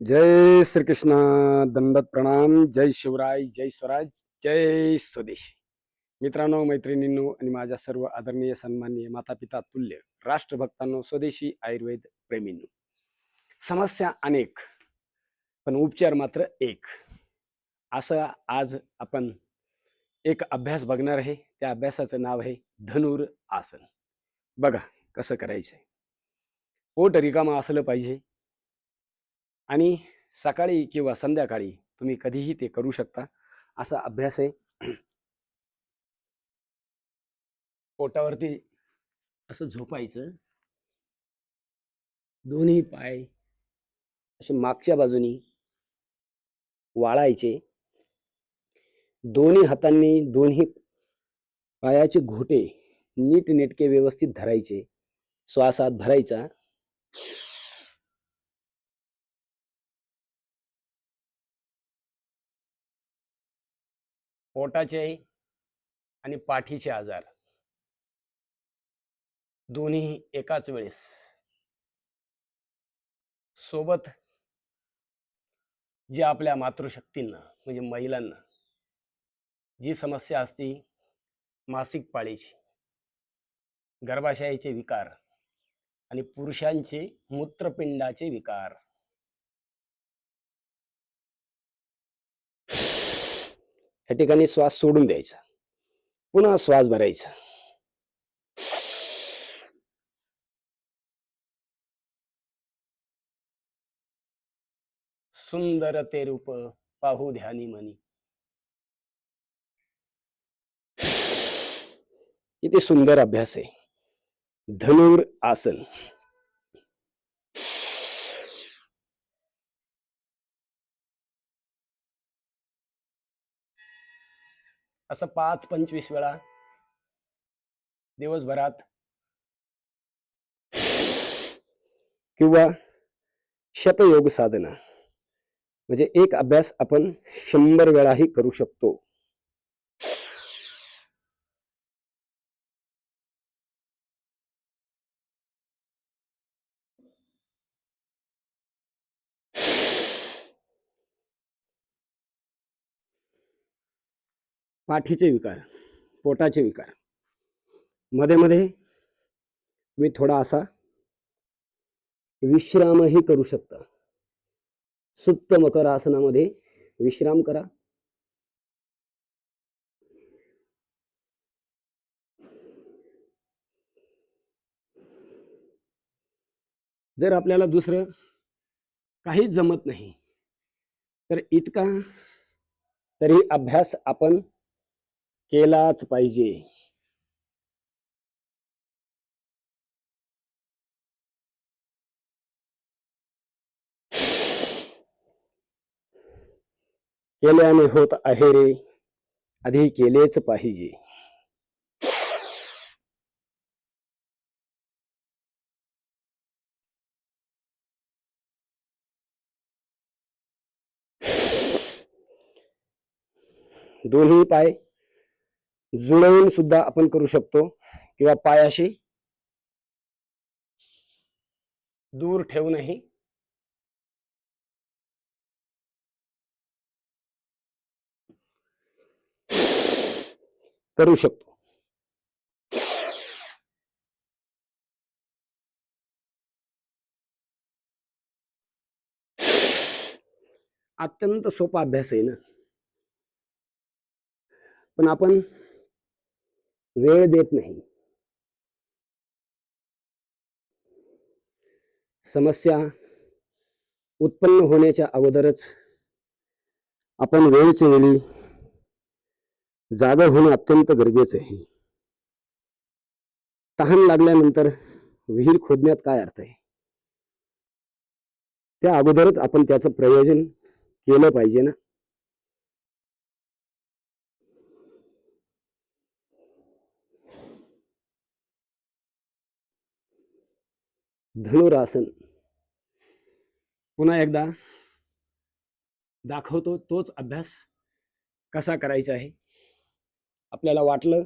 जय श्रीकृष्ण. दंडवत प्रणाम. जय शिवराय, जय स्वराज, जय स्वदेश. मित्रांनो, मैत्रिणींनो आणि माझ्या सर्व आदरणीय सन्माननीय माता पिता तुल्य राष्ट्रभक्तांनो, स्वदेशी आयुर्वेद प्रेमींनो, समस्या अनेक पण उपचार मात्र एक. असं आज आपण एक अभ्यास बघणार आहे. त्या अभ्यासाचं नाव आहे धनुर आसन. बघा कसं करायचंय. पोट रिकामं असलं पाहिजे आणि सकाळी किंवा संध्याकाळी तुम्ही कधीही ते करू शकता. असा अभ्यास आहे. पोटावरती असं झोपायचं, दोन्ही पाय असे मागच्या बाजूनी वाळायचे, दोन्ही हातांनी दोन्ही पायाचे घोटे नीट नेटके व्यवस्थित धरायचे, श्वास आत भरायचा, पोटाचे आणि पाठीचे आजार दोन्ही एकाच वेळेस सोबत जे आपल्या मातृशक्तींना म्हणजे महिलांना जी समस्या असते मासिक पाळीची, गर्भाशयाचे विकार आणि पुरुषांचे मूत्रपिंडाचे विकार, या ठिकाणी श्वास सोडून द्यायचा, पुन्हा श्वास भरायचा. सुंदर ते रूप पाहू ध्यानी मनी. किती सुंदर अभ्यास आहे धनुर आसन. असं 5-25 वेळा दिवसभरात किंवा शतयोग साधना म्हणजे एक अभ्यास आपण 100 वेळाही करू शकतो. पाठीचे विकार, पोटाचे विकार, मध्ये मध्ये तुम्ही थोडा असा विश्रामही करू शकता. सुप्त मकर आसनामध्ये विश्राम करा. जर आपल्याला दुसरं काहीच जमत नाही तर इतका तरी अभ्यास आपण केलाच पाहिजे. केल्याने होत आहे रे, आधी केलेच पाहिजे. दोन्ही पाय जुळवून सुद्धा आपण करू शकतो किंवा पायाशी दूर ठेवूनही करू शकतो. अत्यंत सोपा अभ्यास आहे ना, पण आपण वेळ देत नाही. समस्या उत्पन्न होण्याच्या अगोदरच आपण वेळच्या वेळी जागा होणं अत्यंत गरजेचं आहे. तहान लागल्यानंतर विहीर खोदण्यात काय अर्थ आहे? त्या अगोदरच आपण त्याचं प्रयोजन केलं पाहिजे ना. धनुरासन पुन्हा एकदा दाखवतो. तोच अभ्यास कसा करायचा आहे. आपल्याला वाटलं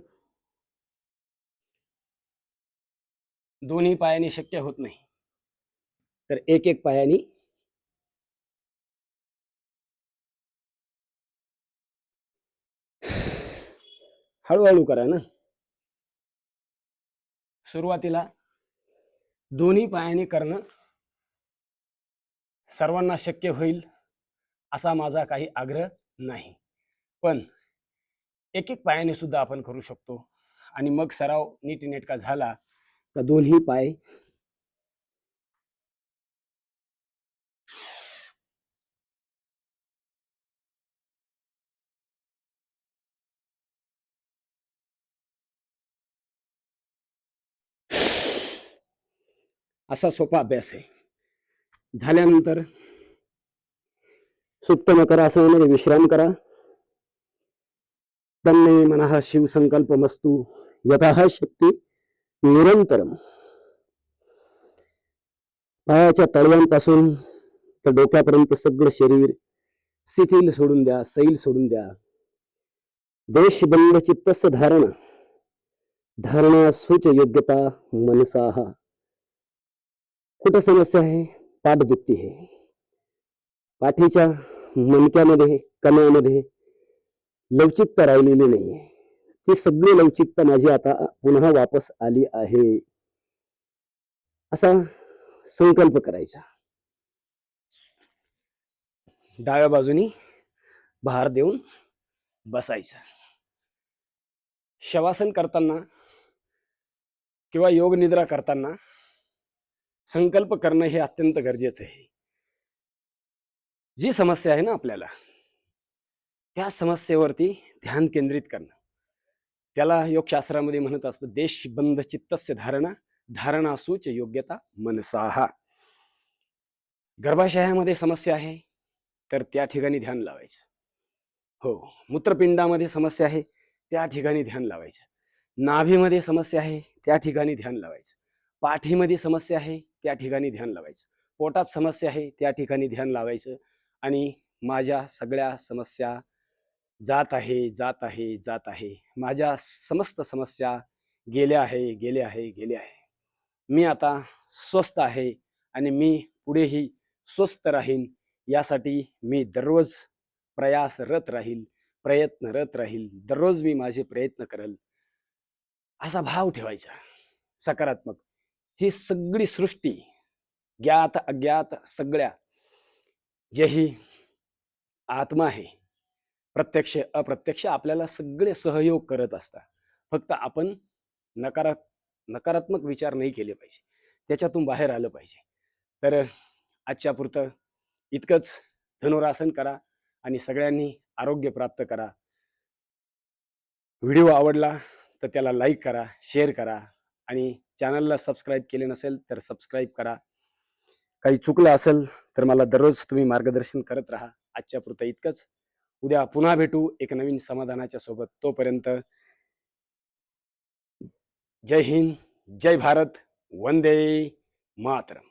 दोन्ही पायाने शक्य होत नाही तर एक एक पायाने हळूहळू करा ना. सुरुवातीला दोन्ही पायाने करणं सर्वांना शक्य होईल असा माझा काही आग्रह नाही, पण एक एक पायाने सुद्धा आपण करू शकतो. आणि मग सराव नीटनेटका झाला तर दोन्ही पाय असा सोपा अभ्यास आहे. झाल्यानंतर सुप्त करा, आसनामध्ये विश्राम करा. तन्मे मनः शिवसंकल्पमस्तु यतः शक्ती निरंतरम. पायाच्या तळव्यांपासून तर डोक्यापर्यंत सगळं शरीर शिथिल सोडून द्या, सैल सोडून द्या. देशबंद चित्तस्य धारणा, धारणा सूच योग्यता मनसाहा. कुठं समस्या आहे? पाठदुखी आहे. पाठीच्या मणक्यामध्ये, कण्यामध्ये लवचिकता राहिलेली नाहीये. ती सगळी लवचिकता माझी आता पुन्हा वापस आली आहे असा संकल्प करायचा. डाव्या बाजूनी भार देऊन बसायचं. शवासन करताना किंवा योग निद्रा करताना संकल्प करणं हे अत्यंत गरजेचं आहे. जी समस्या आहे ना आपल्याला, त्या समस्येवरती ध्यान केंद्रित करणं, त्याला योगशास्त्रामध्ये म्हणत असतं देशबंद चित्तस्य धारणा, धारणा सूच योग्यता मनसाहा. गर्भाशयामध्ये समस्या आहे तर त्या ठिकाणी ध्यान लावायचं. हो, मूत्रपिंडामध्ये समस्या आहे त्या ठिकाणी ध्यान लावायचं. नाभीमध्ये समस्या आहे त्या ठिकाणी ध्यान लावायचं. पाठीमध्ये समस्या आहे त्या ठिकाणी ध्यान लावायचं. पोटात समस्या आहे त्या ठिकाणी ध्यान लावायचं. आणि माझ्या सगळ्या समस्या जात आहे, जात आहे, जात आहे. माझ्या समस्त समस्या गेल्या आहे, गेल्या आहे, गेल्या आहे. मी आता स्वस्थ आहे आणि मी पुढेही स्वस्थ राहीन यासाठी मी दररोज प्रयासरत राहील, प्रयत्नरत राहील. दररोज मी माझे प्रयत्न करेल असा भाव ठेवायचा सकारात्मक. ही सगळी सृष्टी ज्ञात अज्ञात सगळ्या जेही आत्मा आहे, प्रत्यक्ष अप्रत्यक्ष आपल्याला सगळे सहयोग करत असतात. फक्त आपण नकारात्मक विचार नाही केले पाहिजे, त्याच्यातून बाहेर आलं पाहिजे. तर आजच्या पुरतं इतकंच. धनुरासन करा आणि सगळ्यांनी आरोग्य प्राप्त करा. व्हिडिओ आवडला तर त्याला लाईक करा, शेअर करा आणि चॅनलला सबस्क्राईब केले नसेल तर सबस्क्राईब करा. काही चुकलं असेल तर मला दररोज तुम्ही मार्गदर्शन करत राहा. आजच्या पुरतं इतकंच. उद्या पुन्हा भेटू एक नवीन समाधानाच्या सोबत. तोपर्यंत जय हिंद, जय भारत, वंदे मातरम.